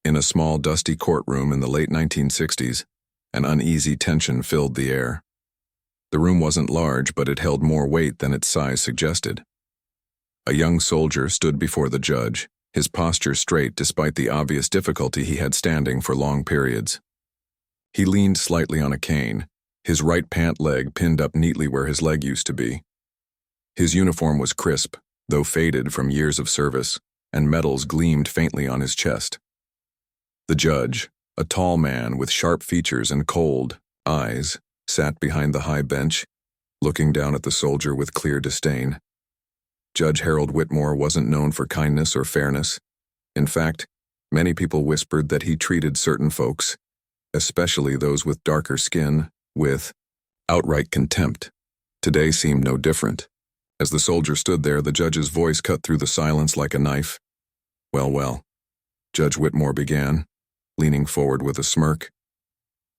In a small, dusty courtroom in the late 1960s, an uneasy tension filled the air. The room wasn't large, but it held more weight than its size suggested. A young soldier stood before the judge, his posture straight despite the obvious difficulty he had standing for long periods. He leaned slightly on a cane, his right pant leg pinned up neatly where his leg used to be. His uniform was crisp, though faded from years of service, and medals gleamed faintly on his chest. The judge, a tall man with sharp features and cold eyes, sat behind the high bench, looking down at the soldier with clear disdain. Judge Harold Whitmore wasn't known for kindness or fairness. In fact, many people whispered that he treated certain folks, especially those with darker skin, with outright contempt. Today seemed no different. As the soldier stood there, the judge's voice cut through the silence like a knife. Well, Judge Whitmore began, leaning forward with a smirk.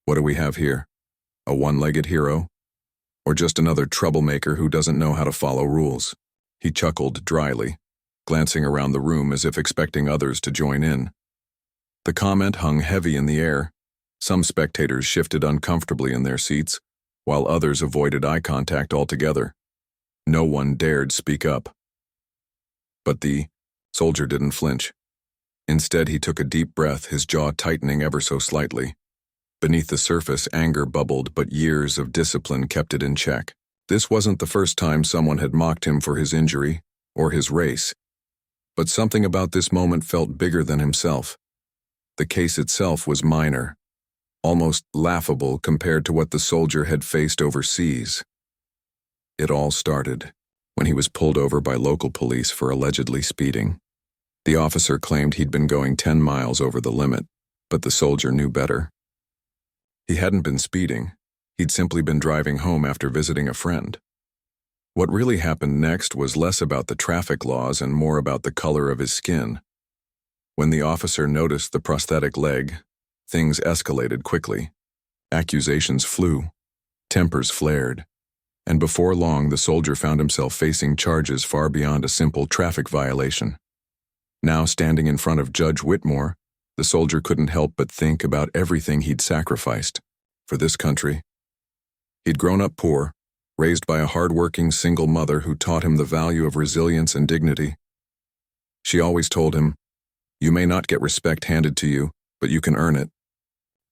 What do we have here? A one-legged hero? Or just another troublemaker who doesn't know how to follow rules? He chuckled dryly, glancing around the room as if expecting others to join in. The comment hung heavy in the air. Some spectators shifted uncomfortably in their seats, while others avoided eye contact altogether. No one dared speak up. But the soldier didn't flinch. Instead, he took a deep breath, his jaw tightening ever so slightly. Beneath the surface, anger bubbled, but years of discipline kept it in check. This wasn't the first time someone had mocked him for his injury or his race. But something about this moment felt bigger than himself. The case itself was minor, almost laughable compared to what the soldier had faced overseas. It all started when he was pulled over by local police for allegedly speeding. The officer claimed he'd been going 10 miles over the limit, but the soldier knew better. He hadn't been speeding. He'd simply been driving home after visiting a friend. What really happened next was less about the traffic laws and more about the color of his skin. When the officer noticed the prosthetic leg, things escalated quickly. Accusations flew, tempers flared, and before long the soldier found himself facing charges far beyond a simple traffic violation. Now standing in front of Judge Whitmore, the soldier couldn't help but think about everything he'd sacrificed for this country. He'd grown up poor, raised by a hard-working single mother who taught him the value of resilience and dignity. She always told him, "You may not get respect handed to you, but you can earn it."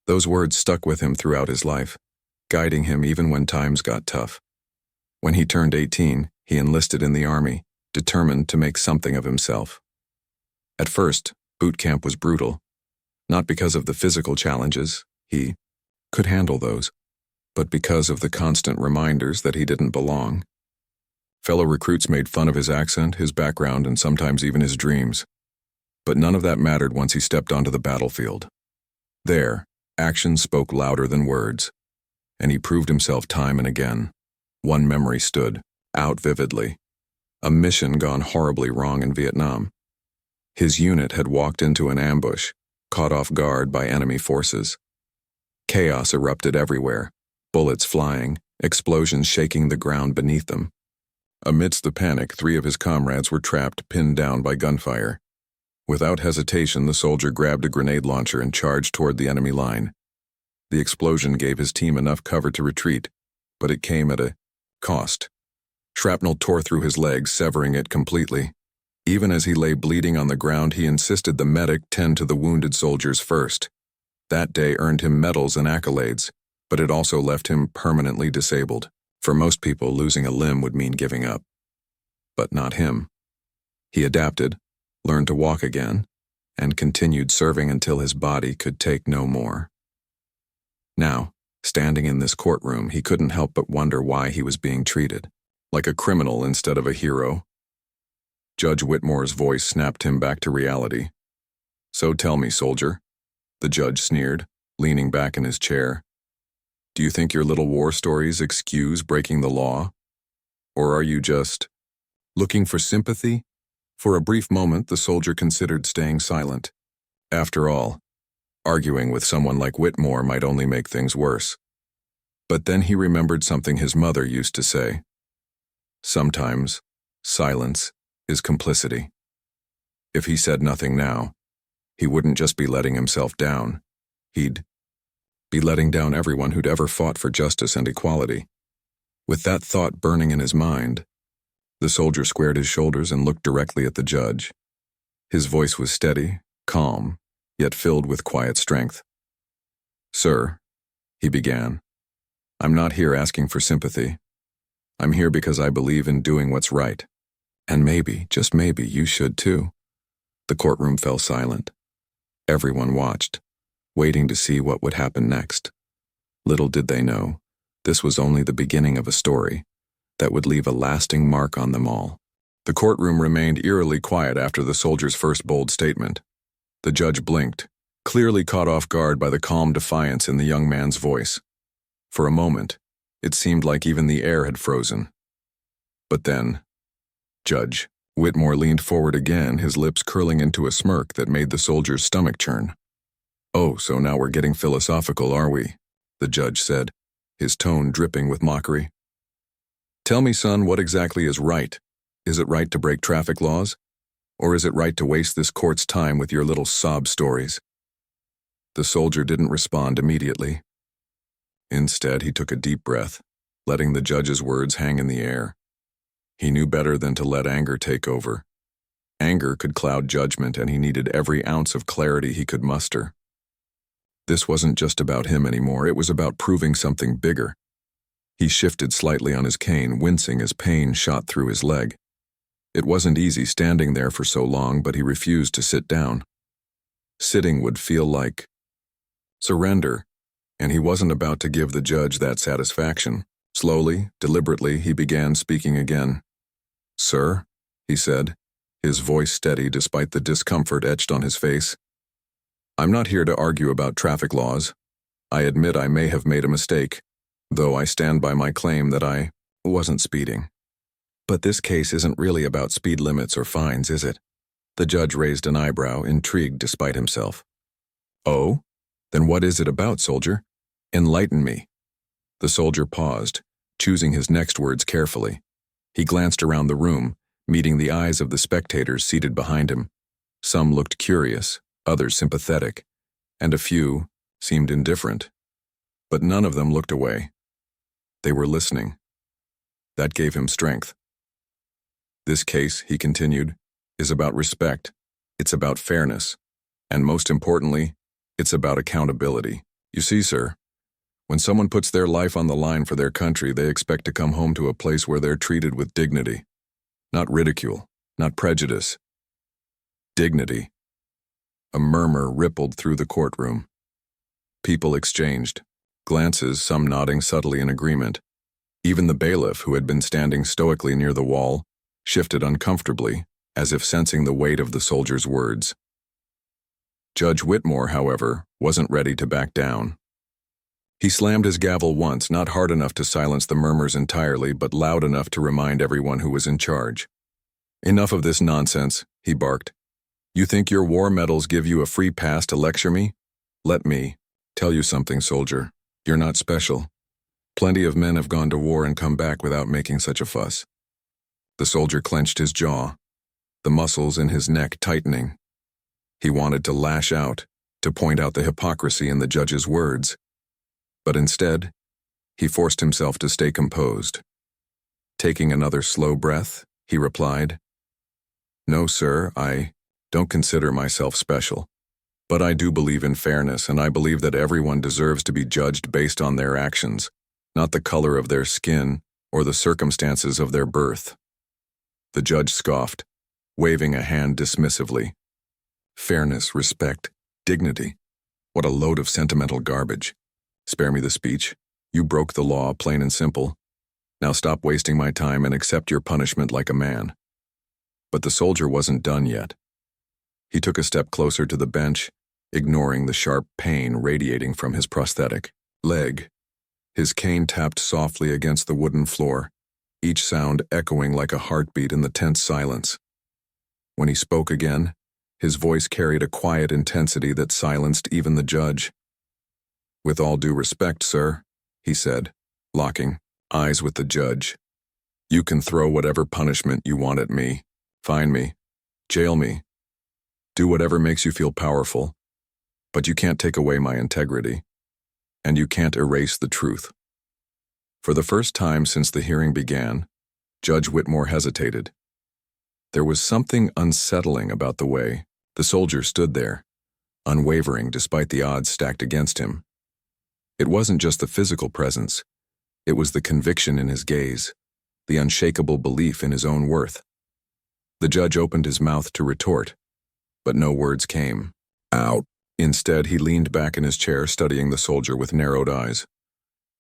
Those words stuck with him throughout his life, guiding him even when times got tough. When he turned 18, he enlisted in the Army, determined to make something of himself. At first, boot camp was brutal, not because of the physical challenges, he could handle those, but because of the constant reminders that he didn't belong. Fellow recruits made fun of his accent, his background, and sometimes even his dreams. But none of that mattered once he stepped onto the battlefield. There, actions spoke louder than words, and he proved himself time and again. One memory stood out vividly: a mission gone horribly wrong in Vietnam. His unit had walked into an ambush, caught off guard by enemy forces. Chaos erupted everywhere, bullets flying, explosions shaking the ground beneath them. Amidst the panic, 3 of his comrades were trapped, pinned down by gunfire. Without hesitation, the soldier grabbed a grenade launcher and charged toward the enemy line. The explosion gave his team enough cover to retreat, but it came at a cost. Shrapnel tore through his leg, severing it completely. Even as he lay bleeding on the ground, he insisted the medic tend to the wounded soldiers first. That day earned him medals and accolades, but it also left him permanently disabled. For most people, losing a limb would mean giving up. But not him. He adapted, learned to walk again, and continued serving until his body could take no more. Now, standing in this courtroom, he couldn't help but wonder why he was being treated like a criminal instead of a hero. Judge Whitmore's voice snapped him back to reality. "So tell me, soldier," the judge sneered, leaning back in his chair. "Do you think your little war stories excuse breaking the law? Or are you just looking for sympathy?" For a brief moment, the soldier considered staying silent. After all, arguing with someone like Whitmore might only make things worse. But then he remembered something his mother used to say. Sometimes, silence is complicity. If he said nothing now, He wouldn't just be letting himself down. He'd be letting down everyone who'd ever fought for justice and equality. With that thought burning in his mind, the soldier squared his shoulders and looked directly at the judge. His voice was steady, calm, yet filled with quiet strength. "Sir," he began, "I'm not here asking for sympathy. I'm here because I believe in doing what's right. And maybe, just maybe, you should too." The courtroom fell silent. Everyone watched, waiting to see what would happen next. Little did they know, this was only the beginning of a story that would leave a lasting mark on them all. The courtroom remained eerily quiet after the soldier's first bold statement. The judge blinked, clearly caught off guard by the calm defiance in the young man's voice. For a moment, it seemed like even the air had frozen. But then, Judge Whitmore leaned forward again, his lips curling into a smirk that made the soldier's stomach churn. "Oh, so now we're getting philosophical, are we?" the judge said, his tone dripping with mockery. "Tell me, son, what exactly is right? Is it right to break traffic laws? Or is it right to waste this court's time with your little sob stories?" The soldier didn't respond immediately. Instead, he took a deep breath, letting the judge's words hang in the air. He knew better than to let anger take over. Anger could cloud judgment, and he needed every ounce of clarity he could muster. This wasn't just about him anymore, it was about proving something bigger. He shifted slightly on his cane, wincing as pain shot through his leg. It wasn't easy standing there for so long, but he refused to sit down. Sitting would feel like surrender, and he wasn't about to give the judge that satisfaction. Slowly, deliberately, he began speaking again. "Sir," he said, his voice steady despite the discomfort etched on his face, "I'm not here to argue about traffic laws. I admit I may have made a mistake, though I stand by my claim that I wasn't speeding. But this case isn't really about speed limits or fines, is it?" The judge raised an eyebrow, intrigued despite himself. "Oh? Then what is it about, soldier? Enlighten me." The soldier paused, choosing his next words carefully. He glanced around the room, meeting the eyes of the spectators seated behind him. Some looked curious, others sympathetic, and a few seemed indifferent. But none of them looked away. They were listening. That gave him strength. "This case," he continued, "is about respect. It's about fairness. And most importantly, it's about accountability. You see, sir, when someone puts their life on the line for their country, they expect to come home to a place where they're treated with dignity. Not ridicule, not prejudice. Dignity." A murmur rippled through the courtroom. People exchanged glances, some nodding subtly in agreement. Even the bailiff, who had been standing stoically near the wall, shifted uncomfortably, as if sensing the weight of the soldier's words. Judge Whitmore, however, wasn't ready to back down. He slammed his gavel once, not hard enough to silence the murmurs entirely, but loud enough to remind everyone who was in charge. "Enough of this nonsense," he barked. "You think your war medals give you a free pass to lecture me? Let me tell you something, soldier. You're not special. Plenty of men have gone to war and come back without making such a fuss." The soldier clenched his jaw, the muscles in his neck tightening. He wanted to lash out, to point out the hypocrisy in the judge's words. But instead, he forced himself to stay composed. Taking another slow breath, he replied, "No, sir, I don't consider myself special. But I do believe in fairness, and I believe that everyone deserves to be judged based on their actions, not the color of their skin or the circumstances of their birth." The judge scoffed, waving a hand dismissively. Fairness, respect, dignity. What a load of sentimental garbage. Spare me the speech. You broke the law, plain and simple. Now stop wasting my time and accept your punishment like a man. But the soldier wasn't done yet. He took a step closer to the bench, ignoring the sharp pain radiating from his prosthetic leg. His cane tapped softly against the wooden floor, each sound echoing like a heartbeat in the tense silence. When he spoke again, his voice carried a quiet intensity that silenced even the judge. "With all due respect, sir," he said, locking eyes with the judge, "you can throw whatever punishment you want at me, fine me, jail me. Do whatever makes you feel powerful, but you can't take away my integrity, and you can't erase the truth." For the first time since the hearing began, Judge Whitmore hesitated. There was something unsettling about the way the soldier stood there, unwavering despite the odds stacked against him. It wasn't just the physical presence, it was the conviction in his gaze, the unshakable belief in his own worth. The judge opened his mouth to retort, but no words came. Out. Instead, he leaned back in his chair, studying the soldier with narrowed eyes.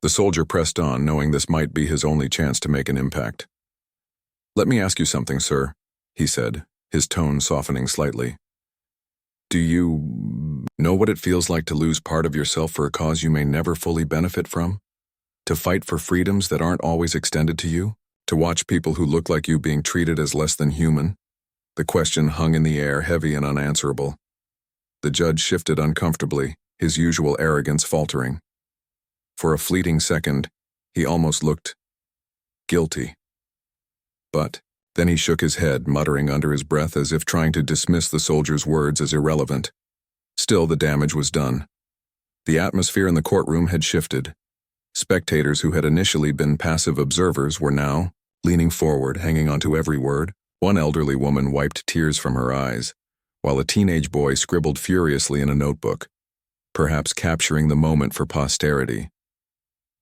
The soldier pressed on, knowing this might be his only chance to make an impact. "Let me ask you something, sir," he said, his tone softening slightly. "Do you know what it feels like to lose part of yourself for a cause you may never fully benefit from? To fight for freedoms that aren't always extended to you? To watch people who look like you being treated as less than human?" The question hung in the air, heavy and unanswerable. The judge shifted uncomfortably, his usual arrogance faltering. For a fleeting second, he almost looked guilty. But then he shook his head, muttering under his breath as if trying to dismiss the soldier's words as irrelevant. Still, the damage was done. The atmosphere in the courtroom had shifted. Spectators who had initially been passive observers were now leaning forward, hanging onto every word. One elderly woman wiped tears from her eyes, while a teenage boy scribbled furiously in a notebook, perhaps capturing the moment for posterity.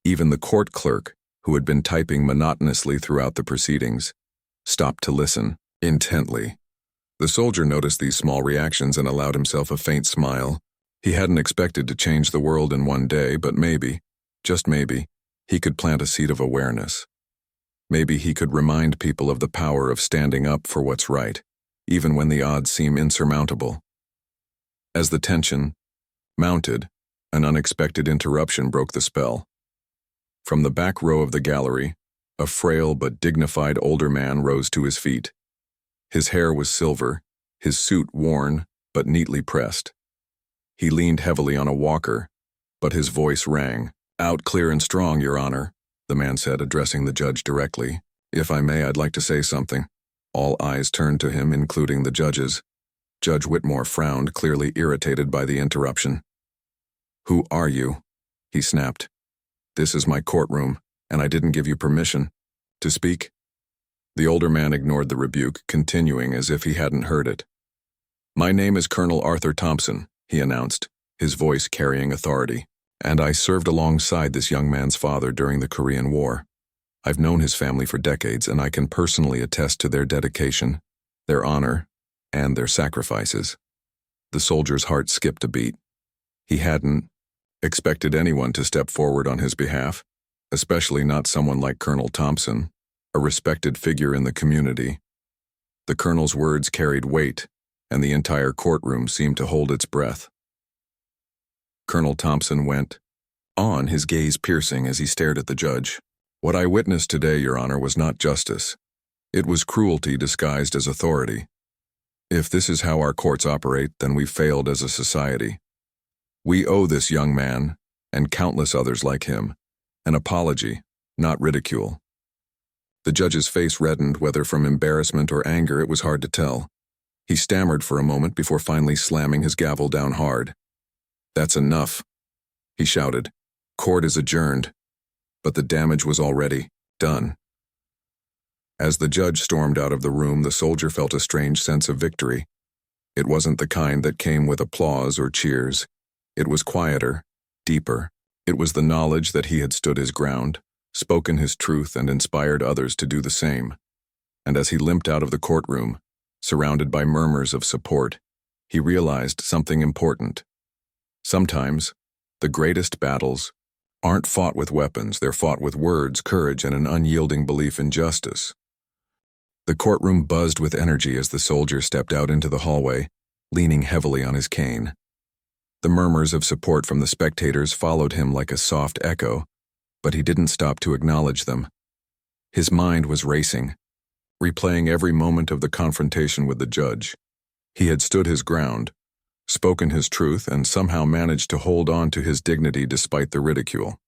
Even the court clerk, who had been typing monotonously throughout the proceedings, stopped to listen intently. The soldier noticed these small reactions and allowed himself a faint smile. He hadn't expected to change the world in one day, but maybe, just maybe, he could plant a seed of awareness. Maybe he could remind people of the power of standing up for what's right, even when the odds seem insurmountable. As the tension mounted, an unexpected interruption broke the spell. From the back row of the gallery, a frail but dignified older man rose to his feet. His hair was silver, his suit worn but neatly pressed. He leaned heavily on a walker, but his voice rang. "Out clear and strong, Your Honor," the man said, addressing the judge directly. "If I may, I'd like to say something." All eyes turned to him, including the judge's. Judge Whitmore frowned, clearly irritated by the interruption. "Who are you?" he snapped. "This is my courtroom, and I didn't give you permission to speak." The older man ignored the rebuke, continuing as if he hadn't heard it. "My name is Colonel Arthur Thompson," he announced, his voice carrying authority, "and I served alongside this young man's father during the Korean War. I've known his family for decades, and I can personally attest to their dedication, their honor, and their sacrifices." The soldier's heart skipped a beat. He hadn't expected anyone to step forward on his behalf, especially not someone like Colonel Thompson, a respected figure in the community. The colonel's words carried weight, and the entire courtroom seemed to hold its breath. Colonel Thompson went on, his gaze piercing as he stared at the judge. "What I witnessed today, Your Honor, was not justice. It was cruelty disguised as authority. If this is how our courts operate, then we've failed as a society. We owe this young man, and countless others like him, an apology, not ridicule." The judge's face reddened, whether from embarrassment or anger, it was hard to tell. He stammered for a moment before finally slamming his gavel down hard. "That's enough," he shouted. "Court is adjourned." But the damage was already done. As the judge stormed out of the room, the soldier felt a strange sense of victory. It wasn't the kind that came with applause or cheers. It was quieter, deeper. It was the knowledge that he had stood his ground, spoken his truth, and inspired others to do the same. And as he limped out of the courtroom, surrounded by murmurs of support, he realized something important. Sometimes, the greatest battles aren't fought with weapons, they're fought with words, courage, and an unyielding belief in justice. The courtroom buzzed with energy as the soldier stepped out into the hallway, leaning heavily on his cane. The murmurs of support from the spectators followed him like a soft echo, but he didn't stop to acknowledge them. His mind was racing, replaying every moment of the confrontation with the judge. He had stood his ground, spoken his truth, and somehow managed to hold on to his dignity despite the ridicule.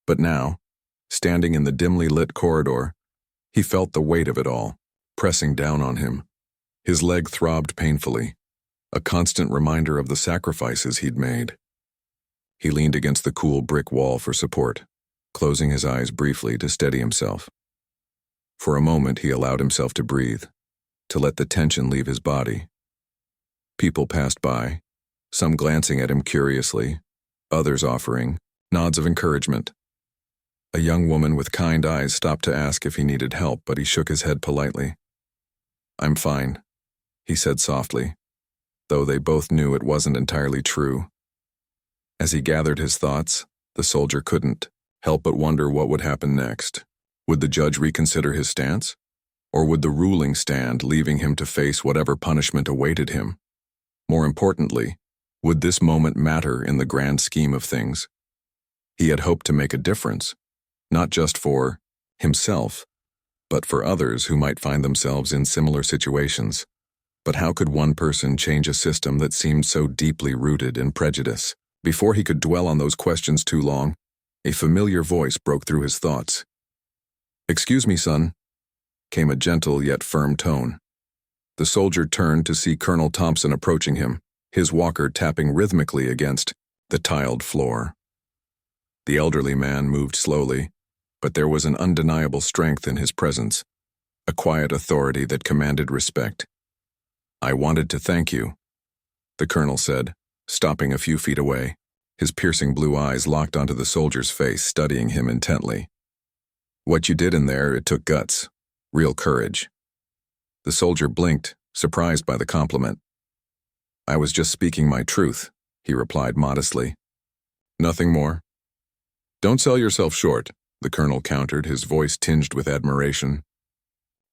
But now, standing in the dimly lit corridor, he felt the weight of it all, pressing down on him. His leg throbbed painfully. a constant reminder of the sacrifices he'd made. He leaned against the cool brick wall for support, closing his eyes briefly to steady himself. For a moment, he allowed himself to breathe, to let the tension leave his body. People passed by, some glancing at him curiously, others offering nods of encouragement. A young woman with kind eyes stopped to ask if he needed help, but he shook his head politely. "I'm fine," he said softly, though they both knew it wasn't entirely true. As he gathered his thoughts, the soldier couldn't help but wonder what would happen next. Would the judge reconsider his stance? Or would the ruling stand, leaving him to face whatever punishment awaited him? More importantly, would this moment matter in the grand scheme of things? He had hoped to make a difference, not just for himself, but for others who might find themselves in similar situations. But how could one person change a system that seemed so deeply rooted in prejudice? Before he could dwell on those questions too long, a familiar voice broke through his thoughts. "Excuse me, son," came a gentle yet firm tone. The soldier turned to see Colonel Thompson approaching him, his walker tapping rhythmically against the tiled floor. The elderly man moved slowly, but there was an undeniable strength in his presence, a quiet authority that commanded respect. "I wanted to thank you," the colonel said, stopping a few feet away, his piercing blue eyes locked onto the soldier's face, studying him intently. "What you did in there, it took guts, real courage." The soldier blinked, surprised by the compliment. "I was just speaking my truth," he replied modestly. "Nothing more?" "Don't sell yourself short," the colonel countered, his voice tinged with admiration.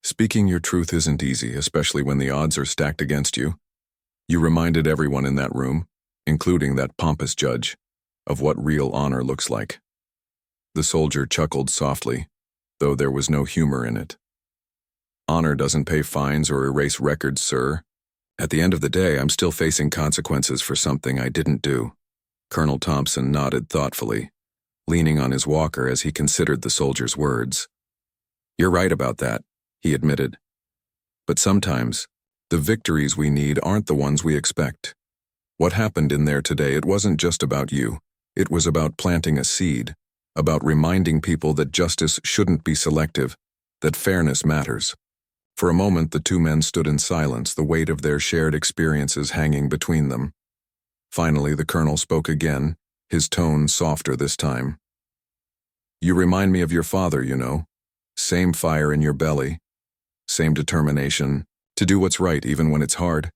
"Speaking your truth isn't easy, especially when the odds are stacked against you. You reminded everyone in that room, including that pompous judge, of what real honor looks like." The soldier chuckled softly, though there was no humor in it. "Honor doesn't pay fines or erase records, sir. At the end of the day, I'm still facing consequences for something I didn't do." Colonel Thompson nodded thoughtfully, leaning on his walker as he considered the soldier's words. "You're right about that," he admitted. "But sometimes, the victories we need aren't the ones we expect. What happened in there today, it wasn't just about you. It was about planting a seed, about reminding people that justice shouldn't be selective, that fairness matters." For a moment, the two men stood in silence, the weight of their shared experiences hanging between them. Finally, the colonel spoke again, his tone softer this time. "You remind me of your father, you know. Same fire in your belly, same determination to do what's right even when it's hard."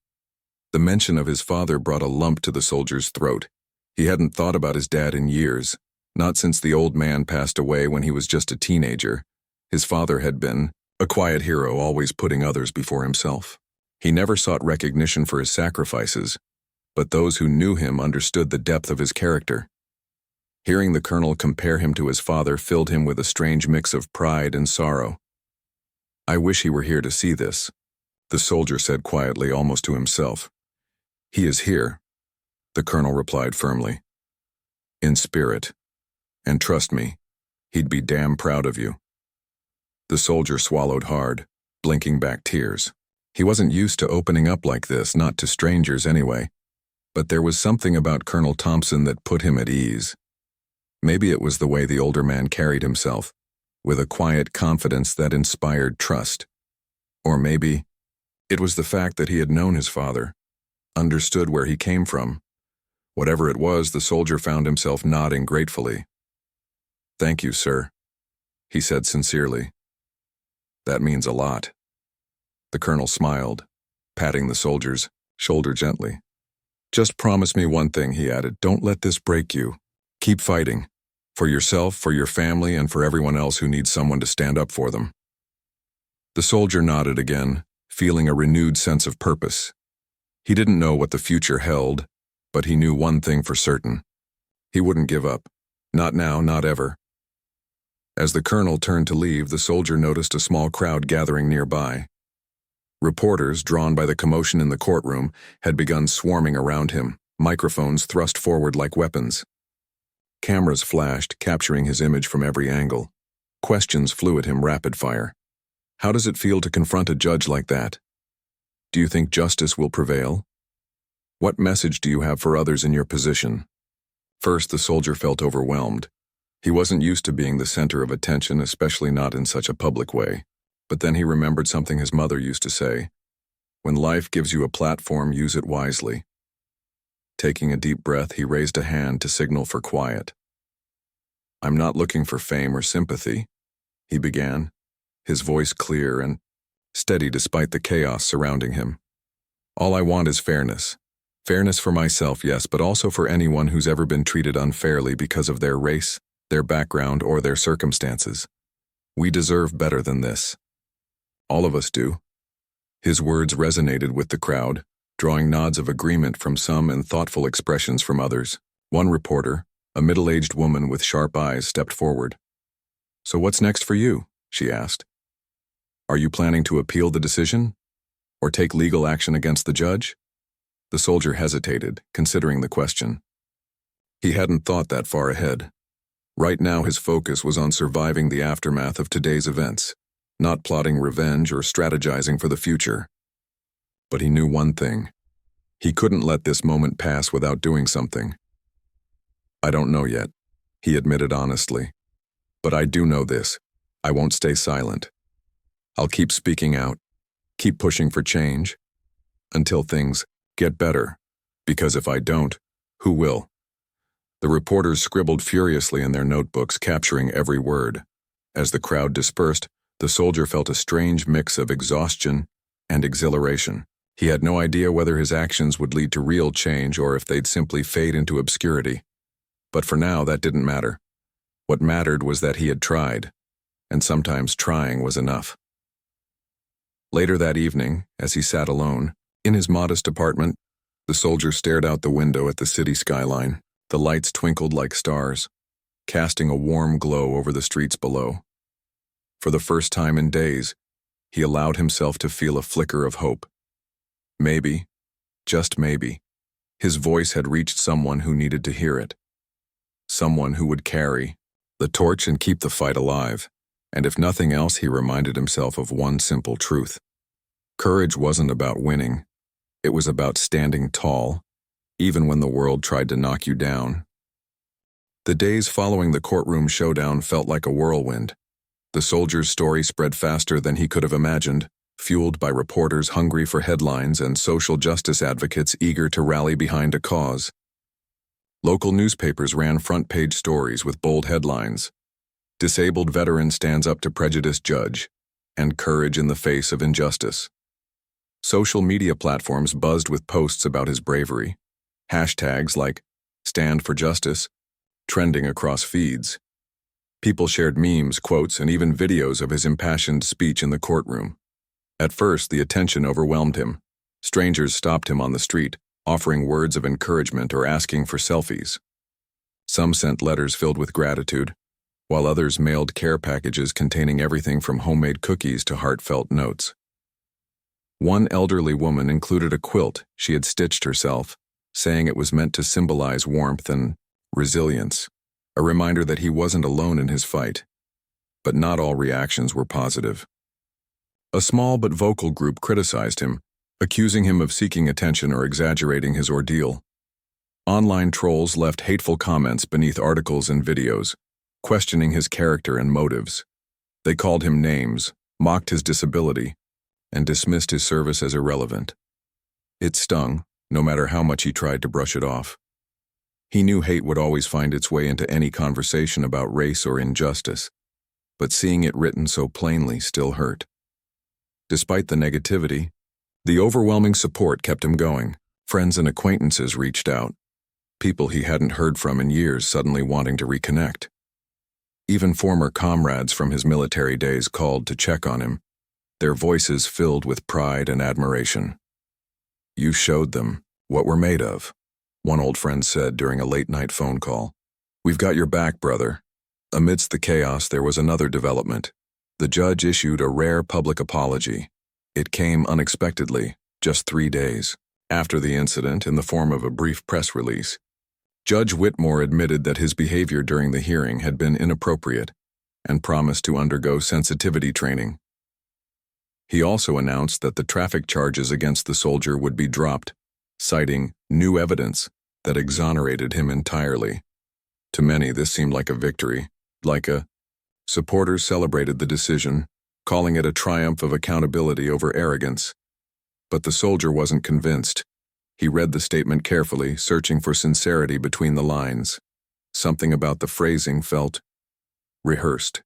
The mention of his father brought a lump to the soldier's throat. He hadn't thought about his dad in years, not since the old man passed away when he was just a teenager. His father had been a quiet hero, always putting others before himself. He never sought recognition for his sacrifices, but those who knew him understood the depth of his character. Hearing the colonel compare him to his father filled him with a strange mix of pride and sorrow. "I wish he were here to see this," the soldier said quietly, almost to himself. "He is here," the colonel replied firmly. "In spirit. And trust me, he'd be damn proud of you." The soldier swallowed hard, blinking back tears. He wasn't used to opening up like this, not to strangers anyway. But there was something about Colonel Thompson that put him at ease. Maybe it was the way the older man carried himself, with a quiet confidence that inspired trust. Or maybe it was the fact that he had known his father, understood where he came from. Whatever it was, the soldier found himself nodding gratefully. "Thank you, sir," he said sincerely. "That means a lot." The colonel smiled, patting the soldier's shoulder gently. "Just promise me one thing," he added. "Don't let this break you. Keep fighting. For yourself, for your family, and for everyone else who needs someone to stand up for them." The soldier nodded again, feeling a renewed sense of purpose. He didn't know what the future held, but he knew one thing for certain. He wouldn't give up. Not now, not ever. As the colonel turned to leave, the soldier noticed a small crowd gathering nearby. Reporters, drawn by the commotion in the courtroom, had begun swarming around him, microphones thrust forward like weapons. Cameras flashed, capturing his image from every angle. Questions flew at him rapid fire. How does it feel to confront a judge like that? Do you think justice will prevail? What message do you have for others in your position? First, the soldier felt overwhelmed. He wasn't used to being the center of attention, especially not in such a public way. But then he remembered something his mother used to say: "When life gives you a platform, use it wisely." Taking a deep breath, he raised a hand to signal for quiet. "I'm not looking for fame or sympathy," he began, his voice clear and steady despite the chaos surrounding him. "All I want is fairness. Fairness for myself, yes, but also for anyone who's ever been treated unfairly because of their race, their background, or their circumstances. We deserve better than this. All of us do." His words resonated with the crowd, drawing nods of agreement from some and thoughtful expressions from others. One reporter, a middle-aged woman with sharp eyes, stepped forward. "So what's next for you?" she asked. "Are you planning to appeal the decision? Or take legal action against the judge?" The soldier hesitated, considering the question. He hadn't thought that far ahead. Right now his focus was on surviving the aftermath of today's events, not plotting revenge or strategizing for the future. But he knew one thing. He couldn't let this moment pass without doing something. "I don't know yet," he admitted honestly. "But I do know this. I won't stay silent. I'll keep speaking out, keep pushing for change, until things get better, because if I don't, who will?" The reporters scribbled furiously in their notebooks, capturing every word. As the crowd dispersed, the soldier felt a strange mix of exhaustion and exhilaration. He had no idea whether his actions would lead to real change or if they'd simply fade into obscurity. But for now, that didn't matter. What mattered was that he had tried, and sometimes trying was enough. Later that evening, as he sat alone, in his modest apartment, the soldier stared out the window at the city skyline. The lights twinkled like stars, casting a warm glow over the streets below. For the first time in days, he allowed himself to feel a flicker of hope. Maybe, just maybe, his voice had reached someone who needed to hear it. Someone who would carry the torch and keep the fight alive. And if nothing else, he reminded himself of one simple truth. Courage wasn't about winning. It was about standing tall, even when the world tried to knock you down. The days following the courtroom showdown felt like a whirlwind. The soldier's story spread faster than he could have imagined, fueled by reporters hungry for headlines and social justice advocates eager to rally behind a cause. Local newspapers ran front-page stories with bold headlines: "Disabled veteran stands up to prejudiced judge," and "Courage in the face of injustice." Social media platforms buzzed with posts about his bravery. Hashtags like "Stand for Justice" trending across feeds. People shared memes, quotes, and even videos of his impassioned speech in the courtroom. At first, the attention overwhelmed him. Strangers stopped him on the street, offering words of encouragement or asking for selfies. Some sent letters filled with gratitude, while others mailed care packages containing everything from homemade cookies to heartfelt notes. One elderly woman included a quilt she had stitched herself, saying it was meant to symbolize warmth and resilience, a reminder that he wasn't alone in his fight. But not all reactions were positive. A small but vocal group criticized him, accusing him of seeking attention or exaggerating his ordeal. Online trolls left hateful comments beneath articles and videos, questioning his character and motives. They called him names, mocked his disability, and dismissed his service as irrelevant. It stung, no matter how much he tried to brush it off. He knew hate would always find its way into any conversation about race or injustice, but seeing it written so plainly still hurt. Despite the negativity, the overwhelming support kept him going. Friends and acquaintances reached out, people he hadn't heard from in years suddenly wanting to reconnect. Even former comrades from his military days called to check on him, their voices filled with pride and admiration. "You showed them what we're made of," one old friend said during a late-night phone call. "We've got your back, brother." Amidst the chaos, there was another development. The judge issued a rare public apology. It came unexpectedly, just 3 days after the incident, in the form of a brief press release. Judge Whitmore admitted that his behavior during the hearing had been inappropriate and promised to undergo sensitivity training. He also announced that the traffic charges against the soldier would be dropped, citing new evidence that exonerated him entirely. To many, this seemed like a victory, supporters celebrated the decision, calling it a triumph of accountability over arrogance. But the soldier wasn't convinced. He read the statement carefully, searching for sincerity between the lines. Something about the phrasing felt rehearsed.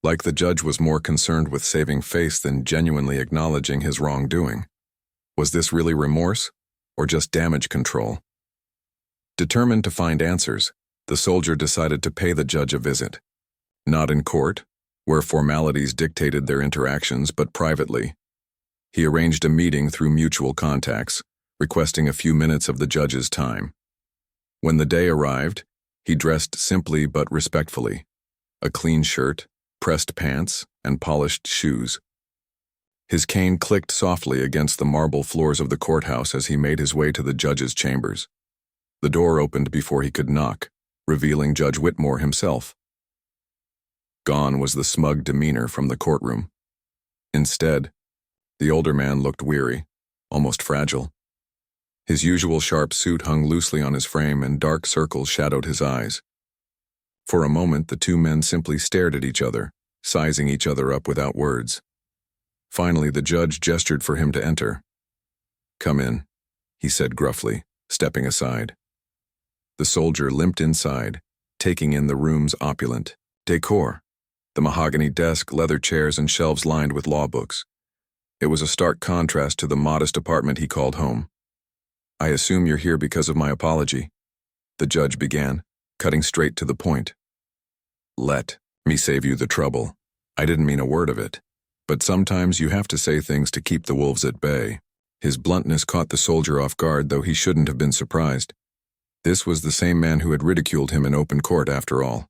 Like the judge was more concerned with saving face than genuinely acknowledging his wrongdoing. Was this really remorse, or just damage control? Determined to find answers, the soldier decided to pay the judge a visit. Not in court, where formalities dictated their interactions, but privately. He arranged a meeting through mutual contacts, requesting a few minutes of the judge's time. When the day arrived, he dressed simply but respectfully. A clean shirt, pressed pants, and polished shoes. His cane clicked softly against the marble floors of the courthouse as he made his way to the judge's chambers. The door opened before he could knock, revealing Judge Whitmore himself. Gone was the smug demeanor from the courtroom. Instead, the older man looked weary, almost fragile. His usual sharp suit hung loosely on his frame and dark circles shadowed his eyes. For a moment, the two men simply stared at each other, sizing each other up without words. Finally, the judge gestured for him to enter. "Come in," he said gruffly, stepping aside. The soldier limped inside, taking in the room's opulent decor, the mahogany desk, leather chairs, and shelves lined with law books. It was a stark contrast to the modest apartment he called home. "I assume you're here because of my apology," the judge began, cutting straight to the point. "Let me save you the trouble. I didn't mean a word of it. But sometimes you have to say things to keep the wolves at bay." His bluntness caught the soldier off guard, though he shouldn't have been surprised. This was the same man who had ridiculed him in open court, after all.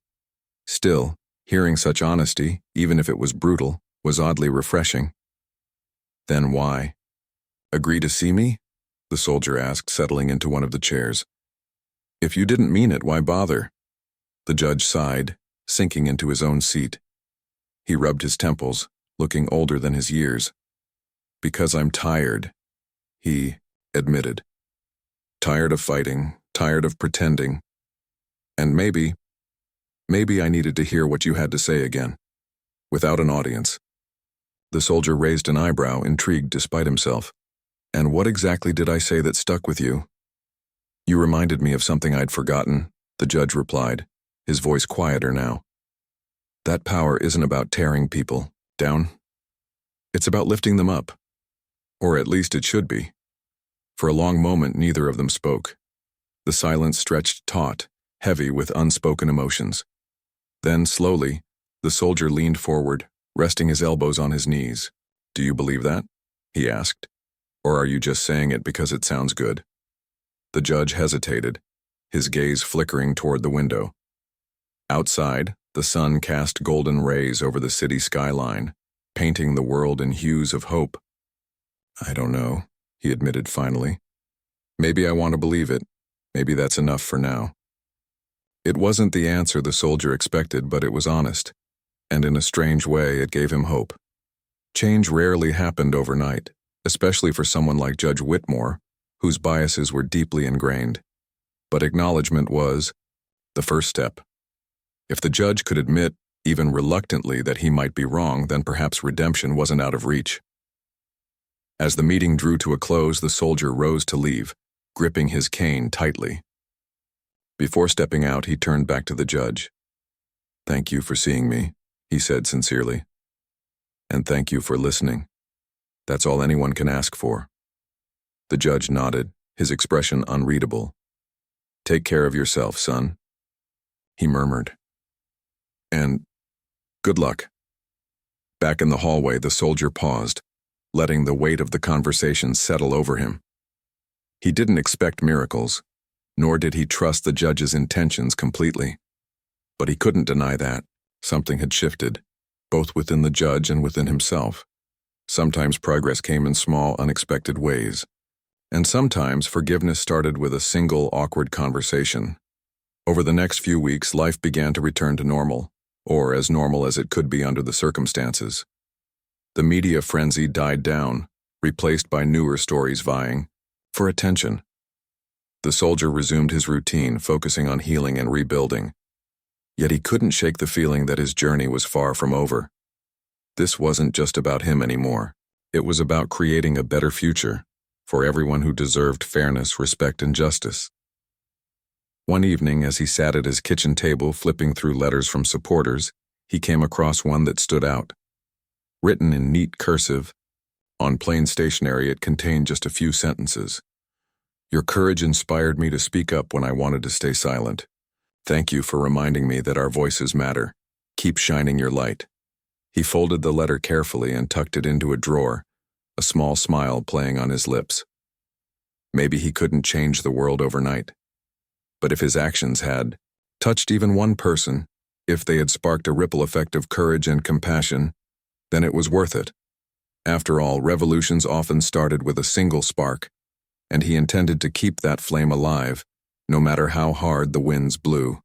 Still, hearing such honesty, even if it was brutal, was oddly refreshing. "Then why? Agree to see me?" the soldier asked, settling into one of the chairs. "If you didn't mean it, why bother?" The judge sighed, sinking into his own seat. He rubbed his temples, looking older than his years. "Because I'm tired," he admitted. "Tired of fighting, tired of pretending. And maybe I needed to hear what you had to say again, without an audience." The soldier raised an eyebrow, intrigued despite himself. "And what exactly did I say that stuck with you?" "You reminded me of something I'd forgotten," the judge replied, his voice quieter now. "That power isn't about tearing people down. It's about lifting them up. Or at least it should be." For a long moment, neither of them spoke. The silence stretched taut, heavy with unspoken emotions. Then, slowly, the soldier leaned forward, resting his elbows on his knees. "Do you believe that?" he asked. "Or are you just saying it because it sounds good?" The judge hesitated, his gaze flickering toward the window. Outside, the sun cast golden rays over the city skyline, painting the world in hues of hope. "I don't know," he admitted finally. "Maybe I want to believe it. Maybe that's enough for now." It wasn't the answer the soldier expected, but it was honest, and in a strange way it gave him hope. Change rarely happened overnight, especially for someone like Judge Whitmore, whose biases were deeply ingrained. But acknowledgement was the first step. If the judge could admit, even reluctantly, that he might be wrong, then perhaps redemption wasn't out of reach. As the meeting drew to a close, the soldier rose to leave, gripping his cane tightly. Before stepping out, he turned back to the judge. "Thank you for seeing me," he said sincerely. "And thank you for listening. That's all anyone can ask for." The judge nodded, his expression unreadable. "Take care of yourself, son," he murmured. "And good luck." Back in the hallway, the soldier paused, letting the weight of the conversation settle over him. He didn't expect miracles, nor did he trust the judge's intentions completely. But he couldn't deny that something had shifted, both within the judge and within himself. Sometimes progress came in small, unexpected ways, and sometimes forgiveness started with a single, awkward conversation. Over the next few weeks, life began to return to normal, or as normal as it could be under the circumstances. The media frenzy died down, replaced by newer stories vying for attention. The soldier resumed his routine, focusing on healing and rebuilding. Yet he couldn't shake the feeling that his journey was far from over. This wasn't just about him anymore. It was about creating a better future for everyone who deserved fairness, respect, and justice. One evening, as he sat at his kitchen table flipping through letters from supporters, he came across one that stood out. Written in neat cursive, on plain stationery, it contained just a few sentences. "Your courage inspired me to speak up when I wanted to stay silent. Thank you for reminding me that our voices matter. Keep shining your light." He folded the letter carefully and tucked it into a drawer, a small smile playing on his lips. Maybe he couldn't change the world overnight. But if his actions had touched even one person, if they had sparked a ripple effect of courage and compassion, then it was worth it. After all, revolutions often started with a single spark, and he intended to keep that flame alive, no matter how hard the winds blew.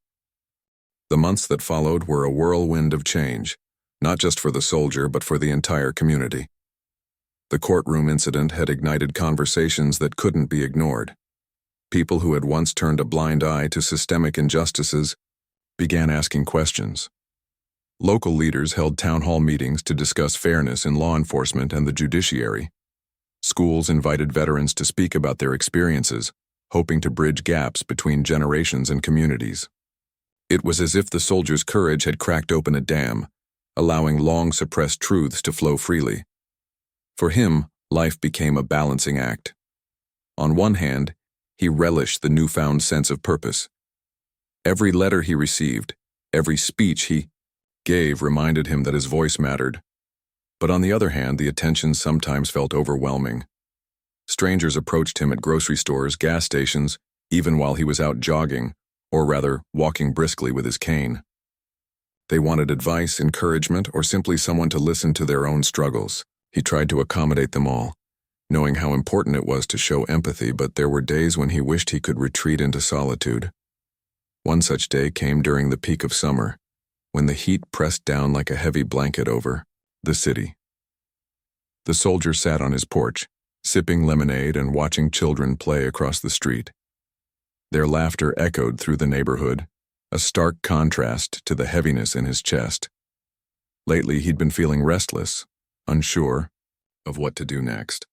The months that followed were a whirlwind of change, not just for the soldier but for the entire community. The courtroom incident had ignited conversations that couldn't be ignored. People who had once turned a blind eye to systemic injustices began asking questions. Local leaders held town hall meetings to discuss fairness in law enforcement and the judiciary. Schools invited veterans to speak about their experiences, hoping to bridge gaps between generations and communities. It was as if the soldier's courage had cracked open a dam, allowing long-suppressed truths to flow freely. For him, life became a balancing act. On one hand, he relished the newfound sense of purpose. Every letter he received, every speech he gave reminded him that his voice mattered. But on the other hand, the attention sometimes felt overwhelming. Strangers approached him at grocery stores, gas stations, even while he was out jogging, or rather, walking briskly with his cane. They wanted advice, encouragement, or simply someone to listen to their own struggles. He tried to accommodate them all, knowing how important it was to show empathy, but there were days when he wished he could retreat into solitude. One such day came during the peak of summer, when the heat pressed down like a heavy blanket over the city. The soldier sat on his porch, sipping lemonade and watching children play across the street. Their laughter echoed through the neighborhood, a stark contrast to the heaviness in his chest. Lately, he'd been feeling restless, unsure of what to do next.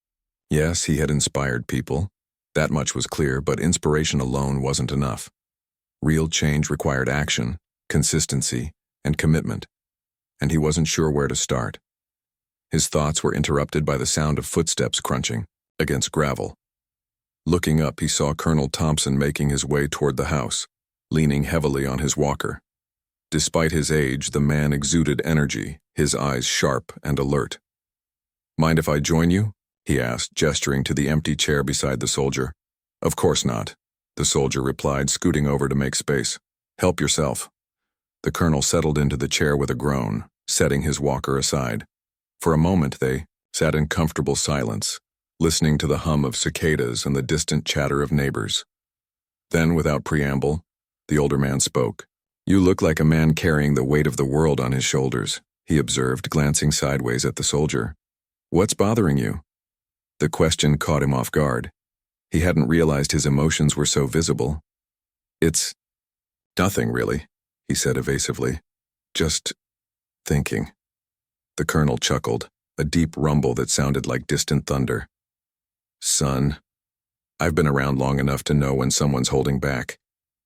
Yes, he had inspired people. That much was clear, but inspiration alone wasn't enough. Real change required action, consistency, and commitment, and he wasn't sure where to start. His thoughts were interrupted by the sound of footsteps crunching against gravel. Looking up, he saw Colonel Thompson making his way toward the house, leaning heavily on his walker. Despite his age, the man exuded energy, his eyes sharp and alert. "Mind if I join you?" he asked, gesturing to the empty chair beside the soldier. "Of course not," the soldier replied, scooting over to make space. "Help yourself." The colonel settled into the chair with a groan, setting his walker aside. For a moment they sat in comfortable silence, listening to the hum of cicadas and the distant chatter of neighbors. Then, without preamble, the older man spoke. "You look like a man carrying the weight of the world on his shoulders," he observed, glancing sideways at the soldier. "What's bothering you?" The question caught him off guard. He hadn't realized his emotions were so visible. "It's nothing, really," he said evasively. "Just thinking." The colonel chuckled, a deep rumble that sounded like distant thunder. "Son, I've been around long enough to know when someone's holding back.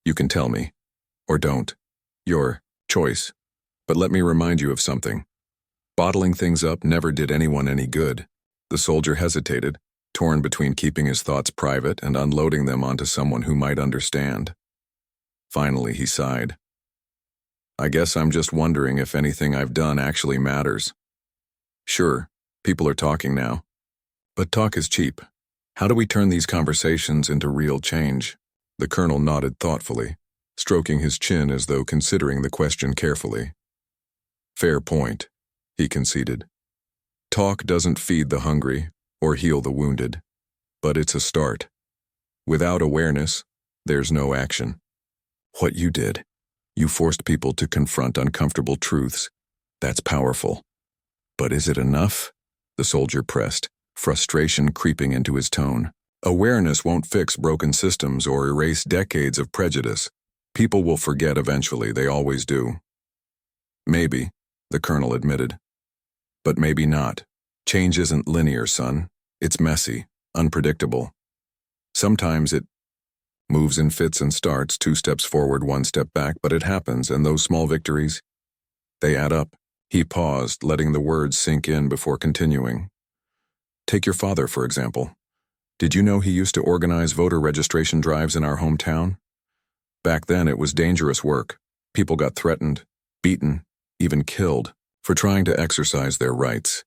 You can tell me. Or don't. Your choice. But let me remind you of something. Bottling things up never did anyone any good." The soldier hesitated, torn between keeping his thoughts private and unloading them onto someone who might understand. Finally, he sighed. "I guess I'm just wondering if anything I've done actually matters. Sure, people are talking now. But talk is cheap. How do we turn these conversations into real change?" The colonel nodded thoughtfully, stroking his chin as though considering the question carefully. "Fair point," he conceded. "Talk doesn't feed the hungry or heal the wounded, but it's a start. Without awareness, there's no action. What you did, you forced people to confront uncomfortable truths. That's powerful. But is it enough?" The soldier pressed, frustration creeping into his tone. Awareness won't fix broken systems or erase decades of prejudice. People will forget eventually, they always do. Maybe, the colonel admitted. But maybe not. Change isn't linear, son. It's messy, unpredictable. Sometimes it moves in fits and starts, 2 steps forward, 1 step back, but it happens, and those small victories, they add up. He paused, letting the words sink in before continuing. Take your father, for example. Did you know he used to organize voter registration drives in our hometown? Back then, it was dangerous work. People got threatened, beaten, even killed for trying to exercise their rights.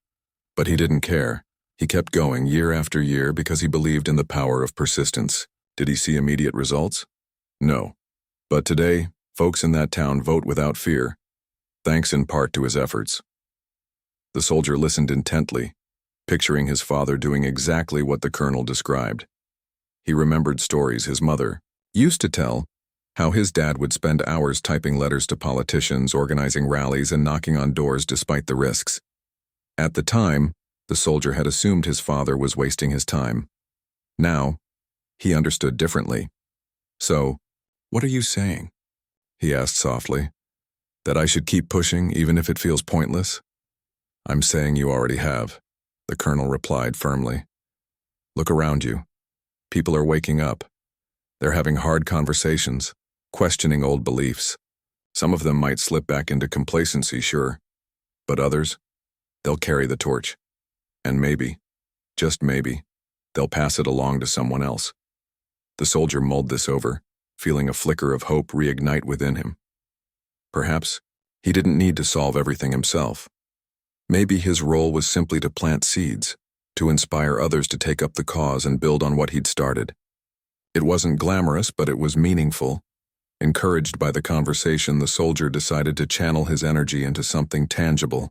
But he didn't care. He kept going year after year because he believed in the power of persistence. Did he see immediate results? No. But today, folks in that town vote without fear, thanks in part to his efforts. The soldier listened intently, picturing his father doing exactly what the colonel described. He remembered stories his mother used to tell, how his dad would spend hours typing letters to politicians, organizing rallies, and knocking on doors despite the risks. At the time, the soldier had assumed his father was wasting his time. Now, he understood differently. So, what are you saying? He asked softly. That I should keep pushing even if it feels pointless? I'm saying you already have, the colonel replied firmly. Look around you. People are waking up. They're having hard conversations, questioning old beliefs. Some of them might slip back into complacency, sure, but others, they'll carry the torch. And maybe, just maybe, they'll pass it along to someone else. The soldier mulled this over, feeling a flicker of hope reignite within him. Perhaps he didn't need to solve everything himself. Maybe his role was simply to plant seeds, to inspire others to take up the cause and build on what he'd started. It wasn't glamorous, but it was meaningful. Encouraged by the conversation, the soldier decided to channel his energy into something tangible.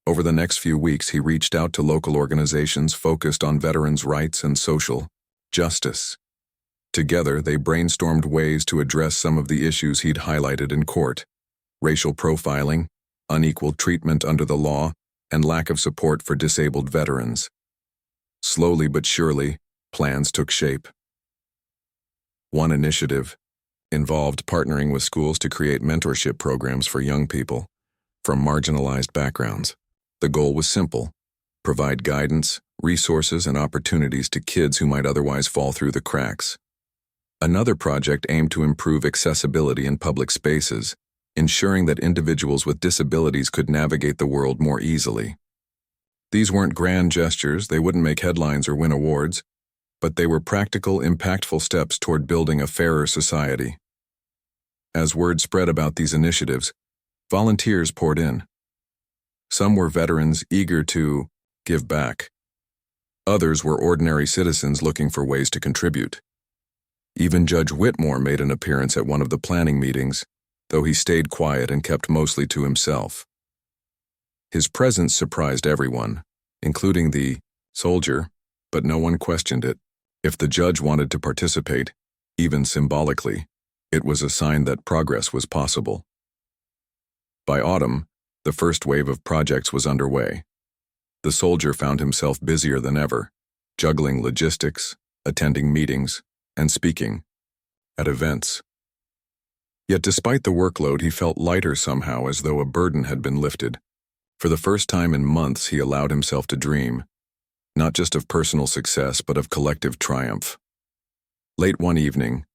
Over the next few weeks, he reached out to local organizations focused on veterans' rights and social justice. Together, they brainstormed ways to address some of the issues he'd highlighted in court: racial profiling, unequal treatment under the law, and lack of support for disabled veterans. Slowly but surely, plans took shape. One initiative involved partnering with schools to create mentorship programs for young people from marginalized backgrounds. The goal was simple: provide guidance, resources, and opportunities to kids who might otherwise fall through the cracks. Another project aimed to improve accessibility in public spaces, ensuring that individuals with disabilities could navigate the world more easily. These weren't grand gestures, they wouldn't make headlines or win awards, but they were practical, impactful steps toward building a fairer society. As word spread about these initiatives, volunteers poured in. Some were veterans eager to give back. Others were ordinary citizens looking for ways to contribute. Even Judge Whitmore made an appearance at one of the planning meetings, though he stayed quiet and kept mostly to himself. His presence surprised everyone, including the soldier, but no one questioned it. If the judge wanted to participate, even symbolically, it was a sign that progress was possible. By autumn, the first wave of projects was underway. The soldier found himself busier than ever, juggling logistics, attending meetings, and speaking at events. Yet despite the workload, he felt lighter somehow, as though a burden had been lifted. For the first time in months, he allowed himself to dream, not just of personal success, but of collective triumph. Late one evening,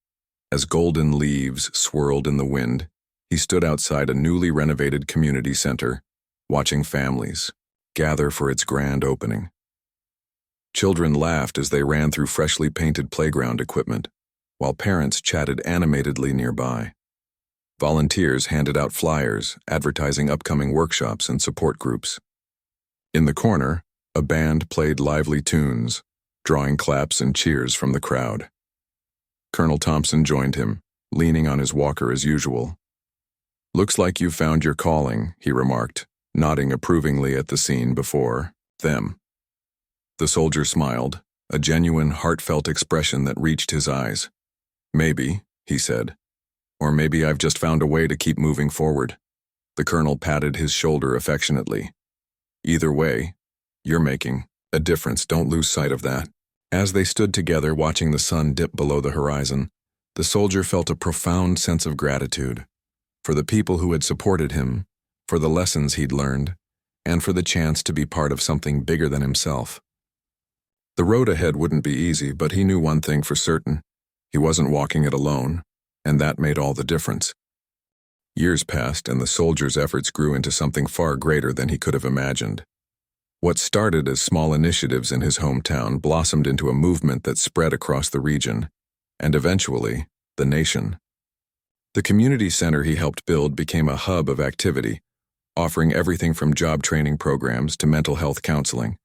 as golden leaves swirled in the wind, he stood outside a newly renovated community center, watching families gather for its grand opening. Children laughed as they ran through freshly painted playground equipment, while parents chatted animatedly nearby. Volunteers handed out flyers, advertising upcoming workshops and support groups. In the corner, a band played lively tunes, drawing claps and cheers from the crowd. Colonel Thompson joined him, leaning on his walker as usual. "Looks like you've found your calling," he remarked, nodding approvingly at the scene before them. The soldier smiled, a genuine, heartfelt expression that reached his eyes. "Maybe," he said. "Or maybe I've just found a way to keep moving forward." The colonel patted his shoulder affectionately. "Either way, you're making a difference. Don't lose sight of that." As they stood together watching the sun dip below the horizon, the soldier felt a profound sense of gratitude for the people who had supported him, for the lessons he'd learned, and for the chance to be part of something bigger than himself. The road ahead wouldn't be easy, but he knew one thing for certain. He wasn't walking it alone, and that made all the difference. Years passed, and the soldier's efforts grew into something far greater than he could have imagined. What started as small initiatives in his hometown blossomed into a movement that spread across the region, and eventually, the nation. The community center he helped build became a hub of activity, offering everything from job training programs to mental health counseling.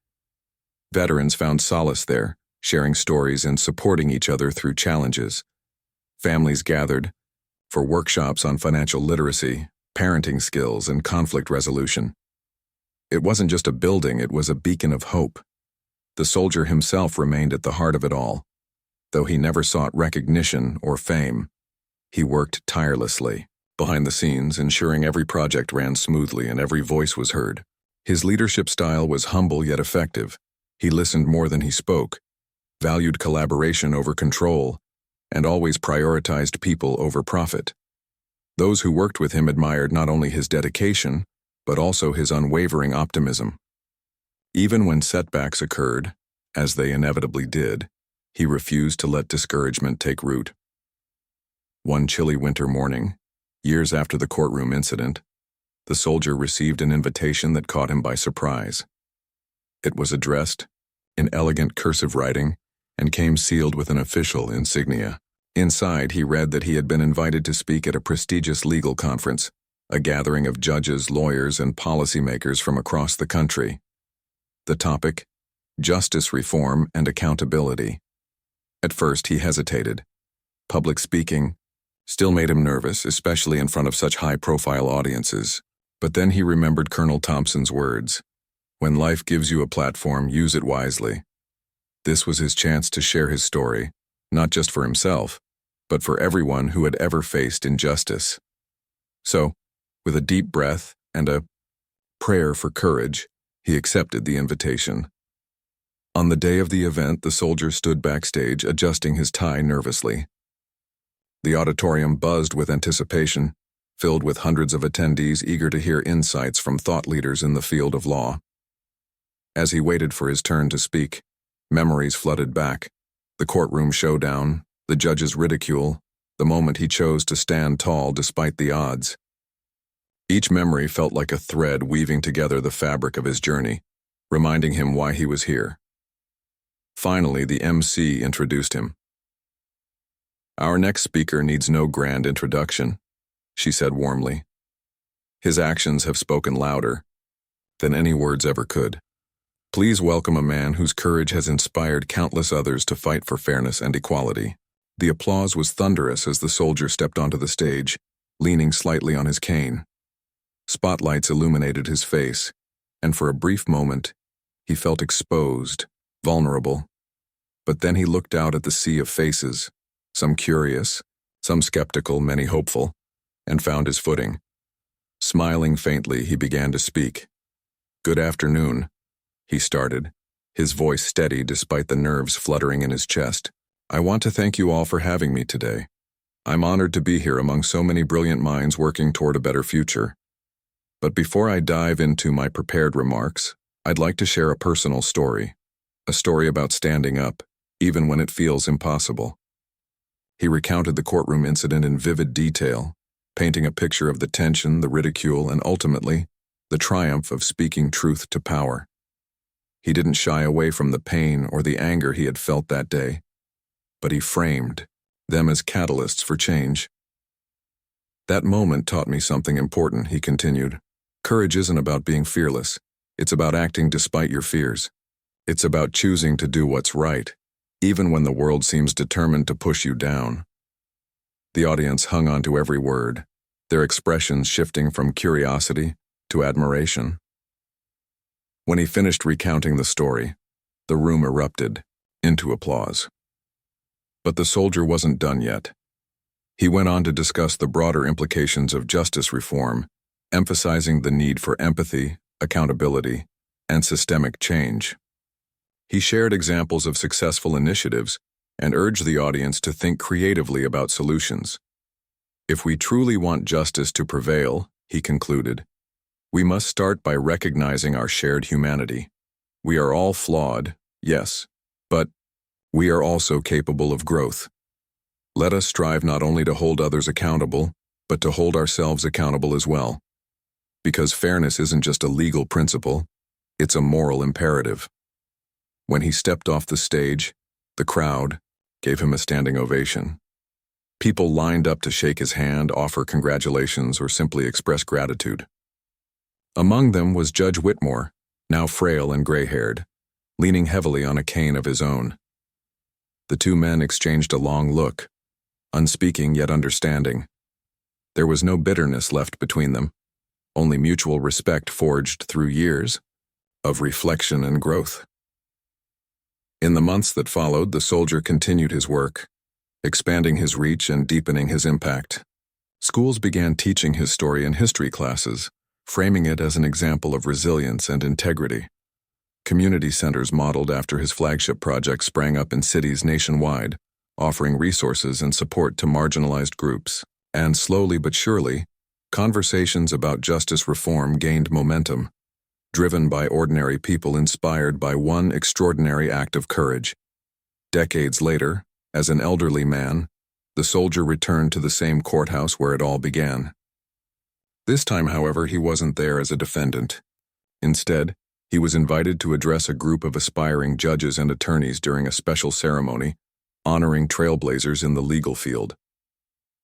Veterans found solace there, sharing stories and supporting each other through challenges. Families gathered for workshops on financial literacy, parenting skills, and conflict resolution. It wasn't just a building, it was a beacon of hope. The soldier himself remained at the heart of it all. Though he never sought recognition or fame, he worked tirelessly, behind the scenes, ensuring every project ran smoothly and every voice was heard. His leadership style was humble yet effective. He listened more than he spoke, valued collaboration over control, and always prioritized people over profit. Those who worked with him admired not only his dedication, but also his unwavering optimism. Even when setbacks occurred, as they inevitably did, he refused to let discouragement take root. One chilly winter morning, years after the courtroom incident, the soldier received an invitation that caught him by surprise. It was addressed in elegant cursive writing and came sealed with an official insignia. Inside, he read that he had been invited to speak at a prestigious legal conference, a gathering of judges, lawyers, and policymakers from across the country. The topic: justice reform and accountability. At first, he hesitated. Public speaking still made him nervous, especially in front of such high-profile audiences. But then he remembered Colonel Thompson's words: "When life gives you a platform, use it wisely." This was his chance to share his story, not just for himself, but for everyone who had ever faced injustice. So, with a deep breath and a prayer for courage, he accepted the invitation. On the day of the event, the soldier stood backstage, adjusting his tie nervously. The auditorium buzzed with anticipation, filled with hundreds of attendees eager to hear insights from thought leaders in the field of law. As he waited for his turn to speak, memories flooded back. The courtroom showdown, the judge's ridicule, the moment he chose to stand tall despite the odds. Each memory felt like a thread weaving together the fabric of his journey, reminding him why he was here. Finally, the MC introduced him. "Our next speaker needs no grand introduction," she said warmly. "His actions have spoken louder than any words ever could. Please welcome a man whose courage has inspired countless others to fight for fairness and equality." The applause was thunderous as the soldier stepped onto the stage, leaning slightly on his cane. Spotlights illuminated his face, and for a brief moment, he felt exposed, vulnerable. But then he looked out at the sea of faces, some curious, some skeptical, many hopeful, and found his footing. Smiling faintly, he began to speak. "Good afternoon," he started, his voice steady despite the nerves fluttering in his chest. "I want to thank you all for having me today. I'm honored to be here among so many brilliant minds working toward a better future. But before I dive into my prepared remarks, I'd like to share a personal story, a story about standing up, even when it feels impossible." He recounted the courtroom incident in vivid detail, painting a picture of the tension, the ridicule, and ultimately, the triumph of speaking truth to power. He didn't shy away from the pain or the anger he had felt that day, but he framed them as catalysts for change. "That moment taught me something important," he continued. "Courage isn't about being fearless. It's about acting despite your fears. It's about choosing to do what's right, even when the world seems determined to push you down." The audience hung on to every word, their expressions shifting from curiosity to admiration. When he finished recounting the story, the room erupted into applause. But the soldier wasn't done yet. He went on to discuss the broader implications of justice reform, emphasizing the need for empathy, accountability, and systemic change. He shared examples of successful initiatives and urged the audience to think creatively about solutions. If we truly want justice to prevail, he concluded, we must start by recognizing our shared humanity. We are all flawed, yes, but we are also capable of growth. Let us strive not only to hold others accountable, but to hold ourselves accountable as well. Because fairness isn't just a legal principle, it's a moral imperative. When he stepped off the stage, the crowd gave him a standing ovation. People lined up to shake his hand, offer congratulations, or simply express gratitude. Among them was Judge Whitmore, now frail and gray-haired, leaning heavily on a cane of his own. The two men exchanged a long look, unspeaking yet understanding. There was no bitterness left between them, only mutual respect forged through years of reflection and growth. In the months that followed, the soldier continued his work, expanding his reach and deepening his impact. Schools began teaching his story in history classes, framing it as an example of resilience and integrity. Community centers modeled after his flagship project sprang up in cities nationwide, offering resources and support to marginalized groups. And slowly but surely, conversations about justice reform gained momentum, driven by ordinary people inspired by one extraordinary act of courage. Decades later, as an elderly man, the soldier returned to the same courthouse where it all began. This time, however, he wasn't there as a defendant. Instead, he was invited to address a group of aspiring judges and attorneys during a special ceremony, honoring trailblazers in the legal field.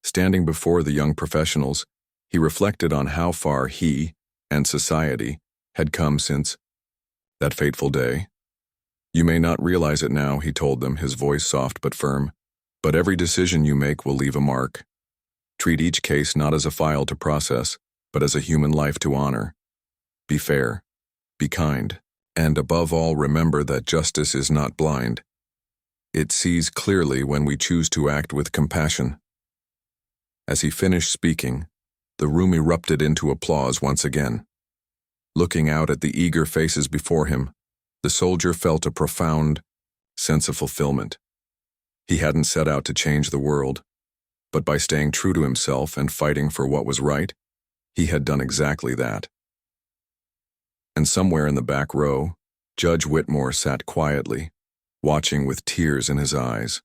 Standing before the young professionals, he reflected on how far he and society had come since that fateful day. You may not realize it now, he told them, his voice soft but firm, but every decision you make will leave a mark. Treat each case not as a file to process, but as a human life to honor. Be fair, be kind, and above all, remember that justice is not blind. It sees clearly when we choose to act with compassion. As he finished speaking, the room erupted into applause once again. Looking out at the eager faces before him, the soldier felt a profound sense of fulfillment. He hadn't set out to change the world, but by staying true to himself and fighting for what was right, he had done exactly that. And somewhere in the back row, Judge Whitmore sat quietly, watching with tears in his eyes.